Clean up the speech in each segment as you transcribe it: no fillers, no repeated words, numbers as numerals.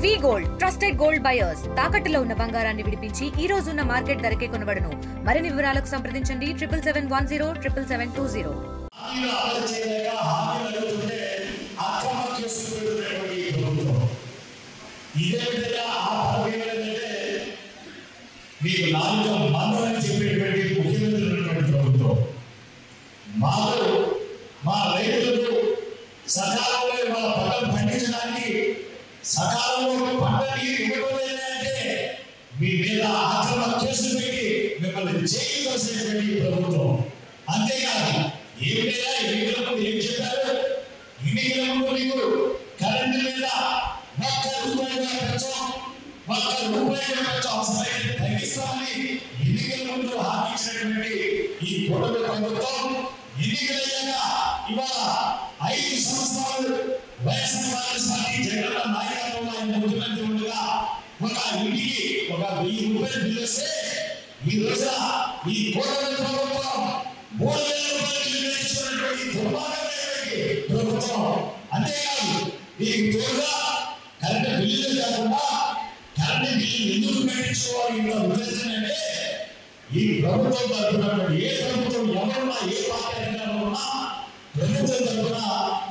వి gold trusted gold buyers తాకట్టులో ఉన్న బంగారాన్ని విడిపించి ఈ రోజు ఉన్న మార్కెట్ ధరకే కొనబడును. మరిన్ని వివరాలకు సంప్రదించండి 77107720. మీకు నాలుగు మందలని చెప్పేటువంటి ముఖ్యమంత్రి ప్రభుత్వం మా రైతులకు సకాలంలో వాళ్ళ పంటలు పండించడానికి సకాలంలో పంట నీరు ఇవ్వలేదంటే మీ మీద అక్రమ కేసులు పెట్టి మిమ్మల్ని జైలు వేసేటువంటి ప్రభుత్వం. అంతేకాదు ఏమిటైనా ఎన్నికల ముందు ఏం చెప్పారు? ఎన్నికల ముందు మీకు కరెంటు మీద ఒక్క రూపాయి అవసరమైతే తగ్గిస్తామని ఎన్నికల ముందు హామీచ్చినటువంటి ఈ కూటమి ప్రభుత్వం ఎన్నికలయ్యాక ఇవాళ 5 సంవత్సరాలు వైఎస్ఆర్ కాంగ్రెస్ పార్టీ జగన్ నాయకత్వంలో ఆయన ముఖ్యమంత్రి ఉండగా ఒక ఇంటికి ఒక 1000 రూపాయలు బిల్లు వస్తే ఈ రోజున ఈ కూటమి ప్రభుత్వం 3000 రూపాయలు బిల్లు ఇచ్చినటువంటి దుర్మార్గమైనటువంటి ప్రభుత్వం. అంతేకాదు మీకు తోడుగా కరెంటు బిల్లులు కాకుండా కరెంటు బిల్లు ఎందుకు పెట్టించుకోవాలి ఇంట్లో ఉద్దేశంటే ఈ ప్రభుత్వం తరఫున ఏ ప్రభుత్వం ఎవరున్నా ఏ పార్టీ అధికారంలో ఉన్నా ప్రభుత్వం తరఫున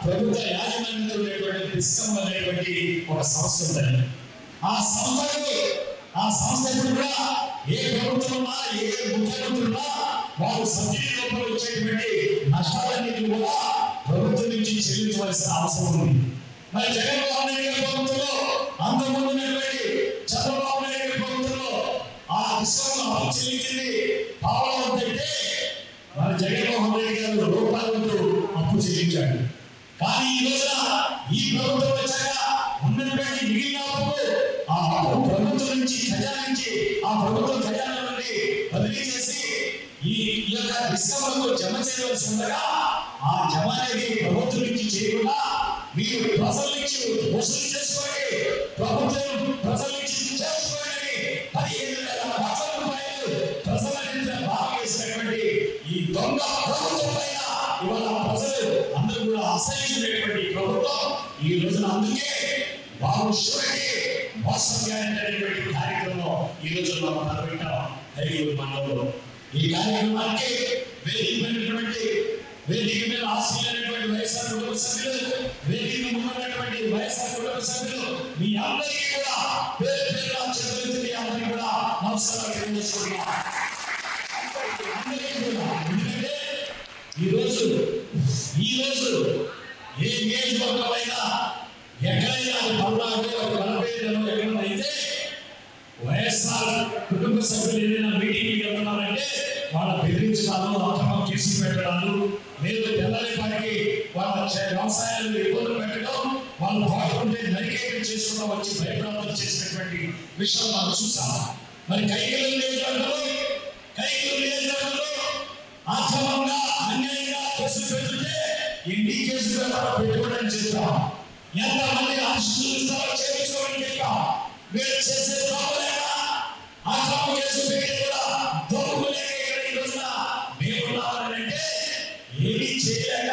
ప్రభుత్వ యాజమాన్యంలో ఉండేటువంటి డిస్కమ్ అనేటువంటి ఒక సంస్థ ఉంటుంది. ఆ సంస్థ ఇప్పుడు కూడా ఏ ప్రభుత్వం ఉన్నా ఏ ముఖ్యమంత్రి ఉన్నా వారు సబ్సిడీ రూపంలో వచ్చేటువంటి నష్టాలన్నీ కూడా ప్రభుత్వం నుంచి చెల్లించవలసిన అవసరం ఉంది. మరి జగన్మోహన్ రెడ్డి గారి ప్రభుత్వంలో అంతకుముందు ఉన్నటువంటి చంద్రబాబు నాయుడు గారి ప్రభుత్వంలో ఆ డిస్కమ్లో అప్పు చెల్లించింది పావలా అంటే మరి జగన్మోహన్ రెడ్డి గారు రూపాయలతో అప్పు చెల్లించాడు. కానీ ఈ రోజున ఈ ప్రభుత్వం వచ్చాక ఉన్నటువంటి మిగిలిన అప్పు ఆ అప్పు ప్రభుత్వం నుంచి ఖజానా నుంచి ఆ ప్రభుత్వం ఖజానా నుండి బదిలీ చేసి ఈ యొక్క డిస్కమ్లకు జమ చేయవలసి ఉండగా ఆ జమ అనేది ప్రభుత్వం నుంచి చేయకుండా మీరు ప్రజల నుంచి వసూలు చేసుకోండి, ప్రభుత్వం ప్రజల నుంచి చేసుకోండి 15,000 కోట్ల రూపాయలు ప్రజల నుంచి బాగేసినటువంటి ఈ దొంగ ప్రభుత్వం పైన ఇవాళ ప్రజలు అందరూ కూడా అసహించినటువంటి ప్రభుత్వం. ఈ రోజున అందుకే బాబు శివకి మోసం చేయాలనేటువంటి కార్యక్రమం ఈ రోజు మనం తలపెట్టాం హైదరాబాద్ మండలంలో. ఈ కార్యక్రమానికి వేదిక మీద ఆశీలైనటువంటి వైఎస్ఆర్ కుటుంబ సభ్యులు, వేదిక ముందున్నటువంటి వైఎస్ఆర్ కుటుంబ సభ్యులు మీ అందరికీ కూడా పేరు పేరున చేతులెత్తి మీ అందరికీ కూడా నమస్కారాలు తెలియజేసుకుంటున్నాం. ఎందుకంటే ఈరోజు ఏ నియోజకవర్గమైనా ఎక్కడైనా పల్నాడు కలపేటలో ఎక్కడైతే వైఎస్ఆర్ కుటుంబ సభ్యులు ఏదైనా మీటింగ్కి వెళ్తున్నారంటే వాళ్ళ బెదిరించడాలు, అక్రమ కేసులు పెట్టడాలు, లేదు తెల్లరిపాటికి వాళ్ళ వ్యవసాయాలు ఇబ్బందులు పెట్టడం, వాళ్ళు పాటుకుంటే నరికేయడం చేసుకుంటూ వచ్చి భయప్రాంతం చేసినటువంటి విషయం మనం చూసాం. మరి కైకలు నియోజకవర్గంలో అక్రమంగా అన్యాయంగా కేసులు పెడుతుంటే ఎన్ని కేసులు పెట్టుకోవడానికి చెప్తాం, ఎంతమంది అరెస్టులు చేయించుకోవడం చెప్పాం. వీళ్ళు చేసే తప్పులేక అక్రమ కేసులు పెట్టి కూడా దొంగలేక ఇక్కడ ఈ రోజున మేమున్నామనంటే ఏమీ చేయలేక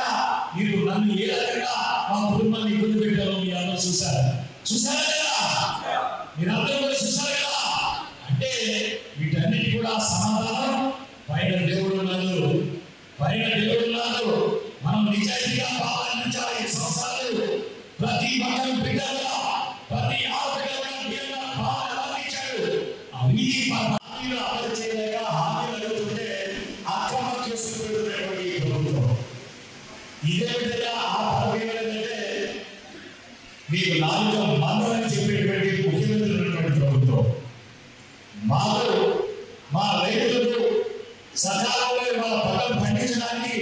మీరు నన్ను ఏ రకంగా మా కుటుంబాన్ని ఇబ్బంది పెట్టారో మీ అందరూ చూసారా కదా? మీరందరూ కూడా చూసారు కదా? అంటే వీటన్నిటి కూడా సమాధానం పైన దేవుడు ఉన్నారు. మనం నిజాయితీగా పాలించాలి. 5 సంవత్సరాలు ప్రతి మతం బిడ్డగా ప్రతి ఆడపిల్లగా పాలించాడు. అవినీతి హామీలు అమలు చేయలేక హామీలు అడుగుతుంటే అక్రమ కేసులు పెడుతున్నటువంటి ప్రభుత్వం. ఇదే విధంగా ఆ పదవి ఏంటంటే మీకు నాలుగు మందలని చెప్పేటువంటి ముఖ్యమంత్రి ఉన్నటువంటి ప్రభుత్వం. మా రైతులకు సకాలంలో వాళ్ళ పంటలు పండించడానికి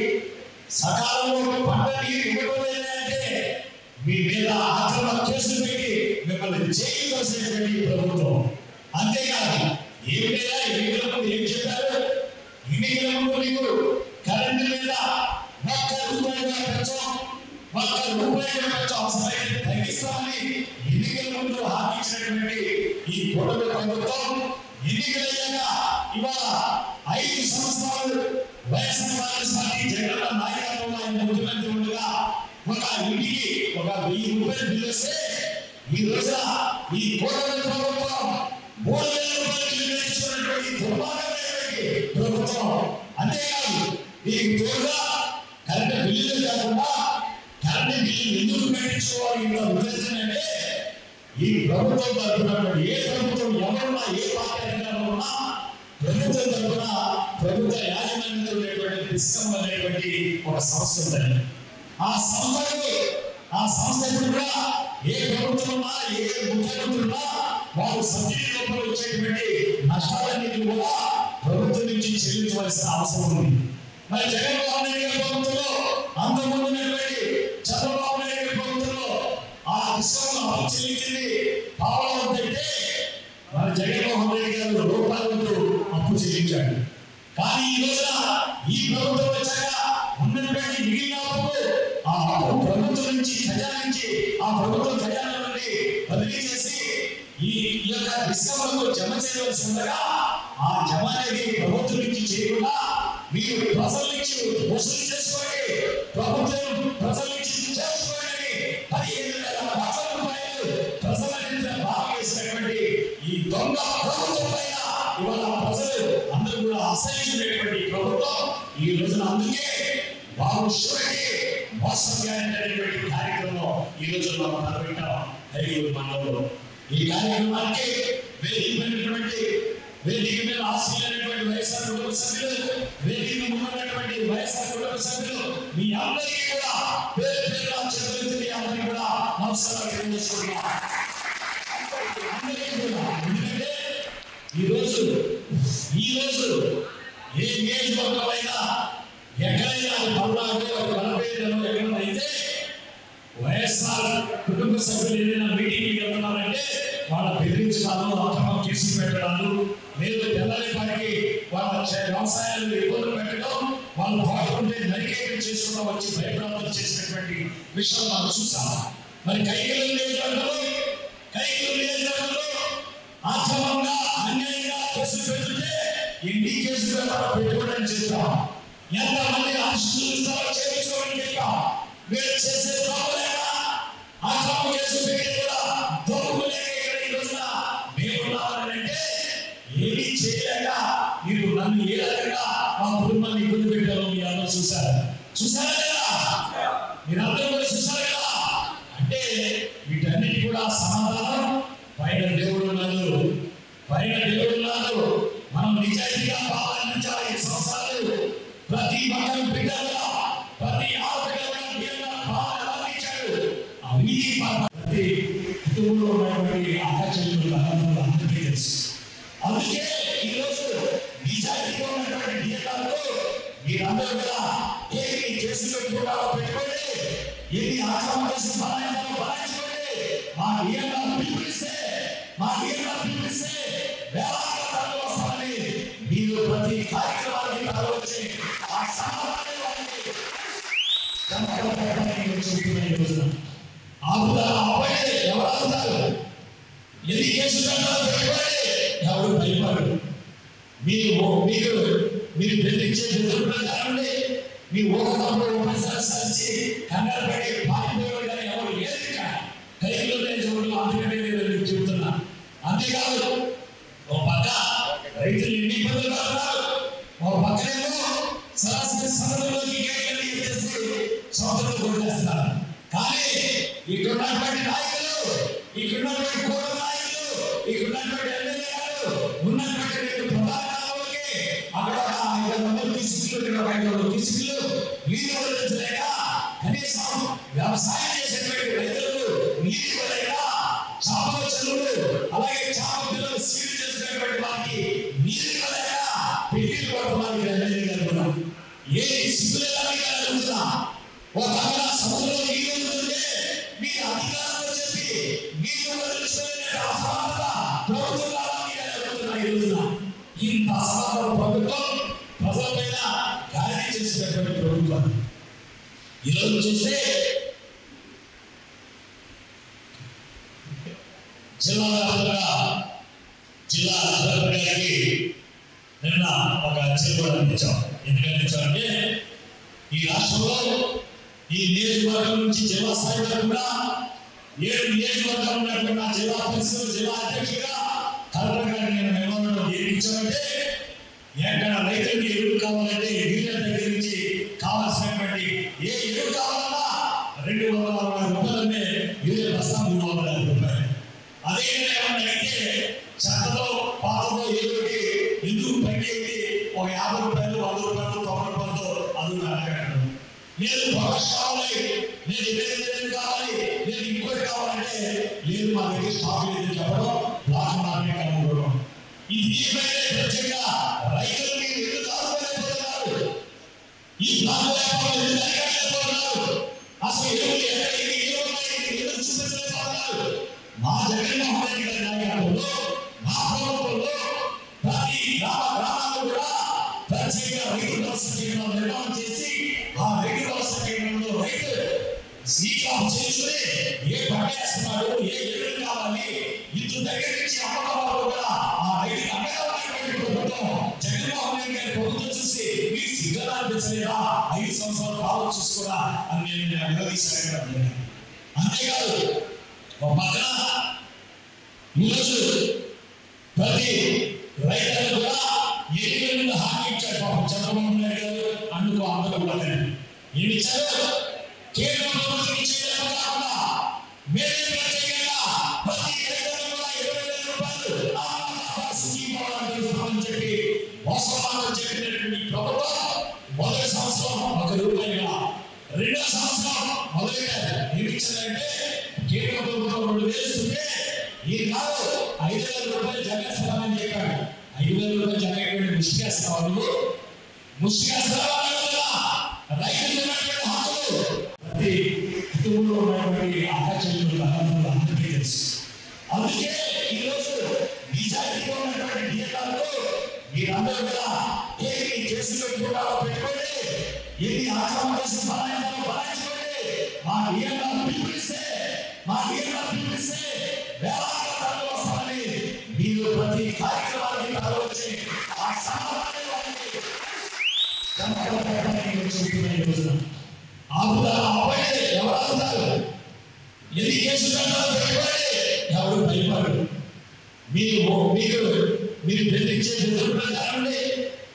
సకాలంలో పంట నీరు ఇవ్వలేదంటే మీ మీద అక్రమ కేసులు పెట్టి మిమ్మల్ని జైలు వేసేటువంటి ప్రభుత్వం. అంతేకాదు ఏమిటైనా ఎన్నికల ముందు ఏం చెప్పారు? ఎన్నికల ముందు మీకు కరెంటు మీద ఒక్క రూపాయి అవసరమైతే తగ్గిస్తామని ఎన్నికల ముందు హామీచ్చినటువంటి ఈ కూటమి ప్రభుత్వం ఎన్నికలయ్యాక ఇవాళ 5 సంవత్సరాలు వైఎస్ఆర్ కాంగ్రెస్ పార్టీ జగన్ నాయకత్వంలో ఆయన ముఖ్యమంత్రి ఉండగా ఒక ఇంటికి ఒక 1000 రూపాయలు బిల్లు వస్తే ఈ రోజున ఈ కూటమి ప్రభుత్వం 3,000 రూపాయలు నిర్ణయించుకున్నటువంటి దుర్మార్గమైనటువంటి ప్రభుత్వం. అంతేకాదు దీనికి తోడుగా కరెంటు బిల్లులు కాకుండా కరెంటు బిల్లు ఎందుకు కట్టించుకోవాలి ఇంత ఉద్దేశం అంటే ఈ ప్రభుత్వం తరఫున ఏ ప్రభుత్వం ఎవరున్నా ఏ పార్టీ అధికారంలో ఉన్నా ప్రభుత్వం తరఫున ప్రభుత్వ యాజమాన్యంలో ఉండేటువంటి డిస్కమ్ అనేటువంటి ఒక సంస్థ ఉందండి. ఆ సంస్థ కూడా ఏ ప్రభుత్వం ఉన్నా ఏ ముఖ్యమంత్రి ఉన్నా వారు సబ్సిడీ రూపంలో వచ్చేటువంటి నష్టాలన్నింటినీ కూడా ప్రభుత్వం నుంచి చెల్లించవలసిన అవసరం ఉంది. మరి జగన్మోహన్ రెడ్డి గారి ప్రభుత్వంలో అంతకుముందు ఉన్నటువంటి చంద్రబాబు నాయుడు గారి ప్రభుత్వంలో ఆ విషయంలో అప్పు చెల్లించింది పావలం అంటే మరి జగన్మోహన్ రెడ్డి గారు రూపాయలతో అప్పు చెల్లించాడు. కానీ ఈ రోజున ఈ ప్రభుత్వం వచ్చాక ఉన్నటువంటి మిగిలిన అప్పు ఆ అప్పు ప్రభుత్వం నుంచి ఖజానా నుంచి ఆ ప్రభుత్వం ఖజానా నుండి బదిలీ చేసి ఈ యొక్క డిస్కమ్లకు జమ చేయవలసి ఉండగా ఆ జమ అనేది ప్రభుత్వం నుంచి చేయకుండా మీరు ప్రజల నుంచి వసూలు చేసుకోండి, ప్రభుత్వం ప్రజల నుంచి చేసుకోండి 15,000 కోట్ల రూపాయలు ప్రజల నుంచి బాగా వేసినటువంటి ఈ దొంగ ప్రభుత్వం పైన ఇవాళ ప్రజలు అందరూ కూడా అసహించినటువంటి ప్రభుత్వం ఈ రోజున అందుకే బాబు షూరిటీ మోసం అనేటువంటి కార్యక్రమం ఈ రోజు మనం నిర్వహించాం హైదరాబాద్ మండలంలో. ఈ కార్యక్రమానికి వేదిక మీద ఆశీలైనటువంటి వైఎస్ఆర్ కుటుంబ సభ్యులు, వేదిక ముందున్నటువంటి వైఎస్ఆర్ కుటుంబ సభ్యులు మీ అందరికీ కూడా పేరు పేరున చేతులెత్తి మీ అందరికీ కూడా నమస్కారాలు తెలియజేసుకుంటున్నాం. ఎందుకంటే ఈరోజు ఏ నియోజకవర్గమైనా ఎక్కడైనా పల్నాడు ఎక్కడైనా అయితే వైఎస్ఆర్ కుటుంబ సభ్యులు ఏదైనా మీటింగ్కి వెళ్తున్నారంటే వాళ్ళ బెదిరించడాలు, అక్రమం కేసులు పెట్టడాలు, లేదు తెల్లపాటికి వాళ్ళ వ్యవసాయాలు ఇబ్బందులు పెట్టడం, వాళ్ళు పాల్గొంటే నరికేయడం చేసుకున్న వచ్చి భయప్రాంతం చేసినటువంటి విషయం మనం చూసాం. మరి కైకలు నియోజకవర్గంలో అక్రమంగా అన్యాయంగా కేసులు పెడుతుంటే ఎన్ని కేసులు పెట్టుకోవడం చేస్తాం, ఎంతమంది అరెస్టులు చేయించుకోవడం చెప్పాం. వీళ్ళు చేసే తప్పులేక అక్రమ కేసు పెట్టి కూడా దొంగలేక ఈ రోజున మేమున్నామనంటే ఏమీ చేయలేక మీరు నన్ను ఏ రకంగా మా కుటుంబాన్ని ఇబ్బంది పెట్టారో మీ అందరూ చూసారా కదా? మీరందరూ కూడా చూసారు కదా? అంటే వీటన్నిటి కూడా సమాధానం పైన దేవుడు ఉన్నారు. మనం నిజాయితీగా పాలనించాలి. 5 సంవత్సరాలు ప్రతి పక్కన బిడ్డగా ప్రతి ఆడపిల్ల పాలనించాడు. అవినీతి ప్రతి కుటుంబంలో ఉన్నటువంటి అక్క చెల్లెలు అందరికీ తెలుసు. అందుకే ఈరోజు నిజాయితీగా ఉన్నటువంటి డిఎల్ఆర్లో మీరందరూ కూడా ఏమి కేసులు పెట్టుకోండి, ఏమి ఆక్రమణ కేసు బలాయించుకోండి. మా డిఎల్ఆర్ పిలిపిస్తే వేలాది వస్తామని మీరు ప్రతి కార్యక్రమానికి తరలించి ఆ సమాధానాన్ని ఎవరు ఆపుతారు? ఎన్ని కేసులు పెట్టుకోండి, ఎవరు భయపడరు. మీరు బెదిరించే బెదిరించండి. మీ ఊహలో సరిచి కంగారు పడి పారిపోయి ఎవరు లేదు. కైకిలో చూడు, అందుకనే నేను చెబుతున్నా. అంతేకాదు ఒక పక్క రైతులు ఎన్ని ఇబ్బందులు పడుతున్నారు, ఒక పక్కనేమో సరాసరి సముద్రంలోకి ఎత్తేసి సముద్రంలో కొట్టేస్తున్నారు. కానీ ఇక్కడ ఉన్నటువంటి నాయకులు, ఇక్కడ ఉన్నటువంటి కోట నాయకులు, ఇక్కడ ఉన్నటువంటి ఎమ్మెల్యేలు ఉన్నటువంటి 2 ప్రధాన కాలంలోకి అక్కడ 500 తీసుకులు 500 తీసుకులు నీరు వదిలించలేక కనీసం వ్యవసాయం చేసేటువంటి రైతులకు నీరు ఇవ్వలేక చేపల చెరువులు అలాగే చేపల పిల్లలు సీలు చేసినటువంటి వారికి నీరు ఇవ్వలేక పెళ్లిళ్ళు కొడుతున్నారు. ఎమ్మెల్యే గారు కూడా ఏ సిగ్గులేదని అడుగుతున్నా. ఒక పక్కన సముద్రంలో నీరు వదులుతుంటే మీరు అధికారంలో చెప్పి నీరు వదిలించుకునే ప్రభుత్వం ఇంత అసమర్థ ప్రభుత్వం ప్రజలపైన గాలి చేసినటువంటి ప్రభుత్వం. ఈరోజు చూస్తే జిల్లా కలెక్టర్ గారికి నిన్న ఒక అర్జీ కూడా అందించాం. ఎందుకు అందించామంటే ఈ రాష్ట్రంలో ఈ నియోజకవర్గం నుంచి జిల్లా స్థాయి వరకు కూడా 7 నియోజకవర్గాలు ఉన్నటువంటి నా జిల్లా పరిస్థితులు జిల్లా అధ్యక్షుడిగా కలెక్టర్ గారిని నేను మెమోరాండం ఇచ్చామంటే ఎక్కడ రైతులకు ఎరువు కావాలంటే యూరియా దగ్గర నుంచి కావాల్సినటువంటి ఏ ఎరువు కావాలన్నా 260 రూపాయలనే యూరియా బస్తా 350 రూపాయలు. అదే ఏమన్నా అయితే చెత్తలో పాతలో ఏదోటి ఎందుకు పైకి ఒక 50 రూపాయలు 100 రూపాయలు 90 రూపాయలతో అది అడగడం లేదు. బస్ కావాలి, నేను ఇదే కావాలి, నేను ఇంకోటి కావాలంటే లేదు మా దగ్గర స్టాక్ లేదని చెప్పడం, బ్లాక్ మార్కెట్ అమ్ముకోవడం. ఇది ప్రత్యేకంగా రైతులకి ఎందుకు ఆదుకోలేకపోతున్నారు? ఈ బ్లాక్ వ్యాపారం ఎందుకు అడగలేకపోతున్నారు? అసలు ఎరువులు ఎక్కడికి ఎందుకు చూపించలేకపోతున్నారు? మా జగన్మోహన్ రెడ్డి గారి నాయకత్వంలో మా ప్రభుత్వంలో ప్రతి గ్రామాల్లో కూడా ప్రత్యేక రైతు భరోసా కేంద్రాలు నిర్మాణం చేసి ఆ రైతు భరోసా కేంద్రంలో రైతు సీకాపు చేసుకుని ఏ పంట వేస్తున్నాడు, ఏ ఎరువులు కావాలి, ఇంటి దగ్గర నుంచి అమ్మకాలు కూడా ఆ రైతు అమ్మకాలైనటువంటి ప్రభుత్వం జగన్మోహన్ రెడ్డి గారి ప్రభుత్వం చూసి మీకు సిగ్గుగా అనిపించలేదా? 5 సంవత్సరాలు కాలం చూసుకోరా అని నేను నిలదీశాను. అంతేకాదు ఒక పక్కన ఈరోజు ప్రతి రైతులు కూడా ఎన్నికల హామీ ఇచ్చారు. పాపం చంద్రబాబు నాయుడు గారు అందుకు అందరూ కూడా ఏమి ఇచ్చారు? కేంద్ర ప్రభుత్వం ఇచ్చేది కాకుండా వేరే ప్రత్యేకంగా ప్రతి రైతులకు కూడా 20,000 రూపాయలు స్కీమ్ చెప్పి మోసమానం చెప్పినటువంటి ప్రభుత్వం మొదటి సంవత్సరం 1 రూపాయలుగా, 2వ సంవత్సరం మొదలెట్టారు. ఏమి ఇచ్చారంటే కేంద్ర ప్రభుత్వం 2,000 ఇస్తుంటే ఈనాడు 5,000 రూపాయలు జగేస్తామని చెప్పాడు. 5,000 రూపాయలు జగేటువంటి ముష్టికేస్తావు, ముష్టికేస్తావా? రైతులు ఉన్నటువంటి హక్కులు ప్రతి కుటుంబంలో ఉన్నటువంటి అక్కచెల్లెలు అన్నదమ్ములు అందరికీ తెలుసు. అందుకే ఈరోజు నిజాయితీగా ఉన్నటువంటి డిఎల్ఆర్లు మీరందరూ కూడా ఏమి కేసు పెట్టుకుంటారో పెట్టుకోండి, ఎన్ని ఆక్రమణ చేసి బలాయించుకోండి. మా డిఎల్ఆర్ పిలిపిస్తే వేలాది రకాలు వస్తామని మీరు ప్రతి కార్యక్రమానికి తరలించి ఆ సమాధానాన్ని ఎవరు అవుతారు? ఎన్ని కేసులు పెట్టుకోండి, ఎవరు భయపడరు. మీరు బెదిరించే బెదిరించండి.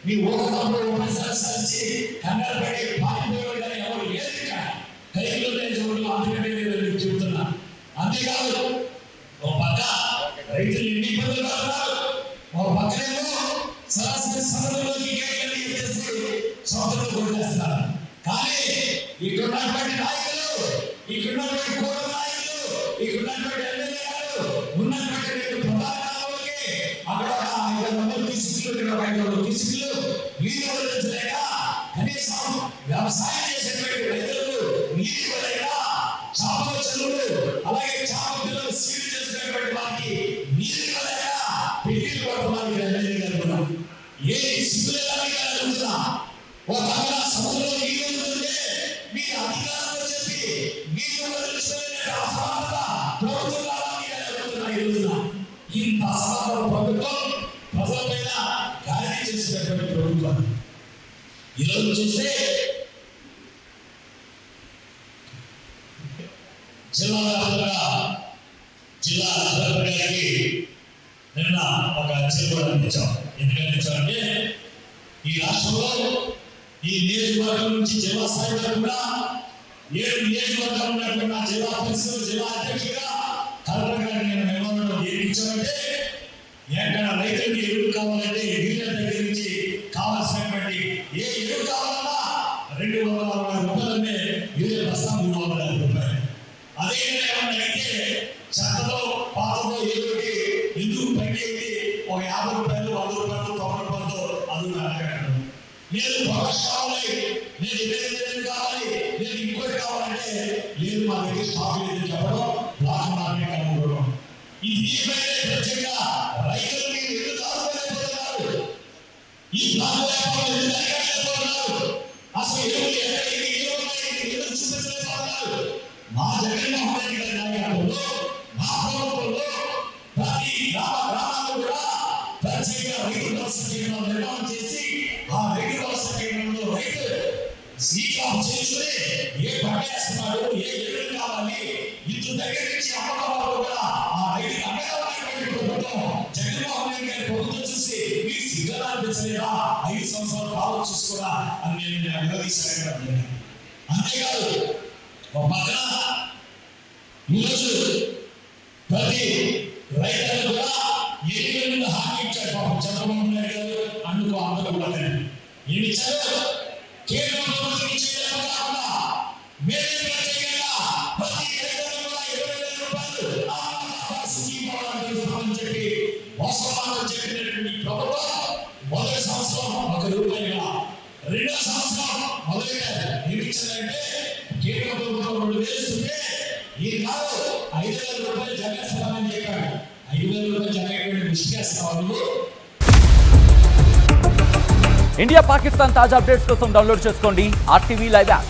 మీ ఊహకప్పుడు సరిచి కంగారు పడి పారిపోయి ఎవరు లేదు. కైలో చూడడం అందుకంటే నేను చెబుతున్నా. అంతేకాదు ఒక పక్క రైతులు ఎన్ని ఇబ్బందులు పడుతున్నారు, ఒక పక్కనేమో సరాసరి సముద్రంలోకి ఎత్తేసి సముద్రంలో కొట్టేస్తున్నారు. కానీ ఇక్కడ ఉన్నటువంటి నాయకులు, ఇక్కడ ఉన్నటువంటి కోట నాయకులు, ఇక్కడ ఉన్నటువంటి ఎమ్మెల్యే గారు ఉన్నటువంటి 2 ప్రధాన కాలంలోకి అక్కడ 500 తీసుకులు 500 తీసుకులు నీరు వదిలించలేక కనీసం వ్యవసాయం చేసేటువంటి రైతులకు నీరు ఇవ్వలేక చేపల చెరువులు అలాగే చేపల పిల్లలు సీలు చేసినటువంటి వారికి నీరు ఇవ్వలేక పెళ్లిళ్ళు పడుతున్నారు. ఎమ్మెల్యే గారు కూడా ఏ సిగ్గులేదని అడుగుతున్నా. ఒక పక్కన సముద్రంలో నీరు వదులుతుంటే మీ అధికారంలో చెప్పి నీరు వదిలించుకునే అసమర్థత ప్రభుత్వం ఇంత అసమర్థత ప్రభుత్వం ప్రజలపైన గాలి చేసినటువంటి ప్రభుత్వం. ఈరోజు చూస్తే జిల్లా కలెక్టర్ గారికి నిన్న ఒక అర్జీ కూడా అందించాం. ఎందుకంటే అందించామంటే ఈ రాష్ట్రంలో ఈ నియోజకవర్గం నుంచి జిల్లా స్థాయి వరకు కూడా 7 నియోజకవర్గాలు ఉన్నటువంటి నా జిల్లా పరిస్థితులు జిల్లా అధ్యక్షుడిగా కలెక్టర్ గారిని నేను మెమోరాండం ఇచ్చామంటే ఎక్కడ రైతులకు ఎరువు కావాలంటే యూరియా దగ్గర నుంచి కావాల్సినటువంటి ఏ ఎరువు కావాలన్నా 260 రూపాయలనే యూరియా బస్తా 350 రూపాయలు. అదే ఏమన్నా అయితే చెత్తలో పాతలో ఏదోటి ఎందుకు పైకి ఒక 50 రూపాయలు 100 రూపాయలు 90 రూపాయలతో అది అడగడం లేదు. బస్ కావాలి, నేను ఇదే కావాలి, నేను ఇంకోటి కావాలంటే లేదు మా దగ్గర స్టాక్ లేదని చెప్పడం, బ్లాక్ మార్కెట్ అమ్ముకోవడం. ఇది ప్రత్యేకంగా రైతులకి ఎందుకు ఆదుకోలేకపోతున్నారు? ఈ బ్లాక్ వ్యాపారం ఎందుకు అడగలేకపోతున్నారు? అసలు ఎరువులు ఎక్కడికి ఎందుకు చూపించలేకపోతున్నారు? మా జగన్మోహన్ రెడ్డి గారి నాయకత్వంలో మా ప్రభుత్వంలో ప్రతి గ్రామాల్లో కూడా ప్రత్యేక రైతు భరోసా కేంద్రాలు నిర్మాణం చేసి ఆ రైతు భరోసా కేంద్రంలో రైతు సీకాపు చేసుకుని ఏ పంట వేస్తున్నాడు, ఏ ఎరువులు కావాలి, ఇంటి దగ్గర నుంచి అమ్మకం కూడా ఆ రైతు అమ్మకం ప్రభుత్వం జగన్మోహన్ రెడ్డి గారి ప్రభుత్వం చూసి మీకు సిగ్గుగా అనిపించలేదా 5 సంవత్సరాలు కాలం చూసుకోరా అని నేను నిలదీశాను. అంతేకాదు ఒక పక్కన ఈరోజు ప్రతి రైతులు కూడా ఎన్నికల ముందు హామీ ఇచ్చారు పాపం చంద్రబాబు నాయుడు గారు అందుకు అందరూ కూడా ఏమి ఇచ్చారు? కేంద్ర ప్రభుత్వం ఇచ్చేది కాకుండా వేరే ప్రత్యేకంగా ప్రతి రైతులకు కూడా 20,000 రూపాయలు స్కీమ్ అని చెప్పి వాస్తవాలు చెప్పినటువంటి ప్రభుత్వం మొదటి సంవత్సరం 1 రూపాయలుగా, రెండో సంవత్సరం మొదలెట్టారు. ఏమి ఇచ్చారంటే కేంద్ర ప్రభుత్వం 2,000 ఇస్తుంటే ఈ కాదు 5,000 రూపాయలు జగేస్తామని చెప్పాడు. 5,000 రూపాయలు జగన్ విషయాలు. ఇండియా పాకిస్తాన్ తాజా అప్డేట్స్ కోసం డౌన్లోడ్ చేసుకోండి RTV లైవ్ యాప్.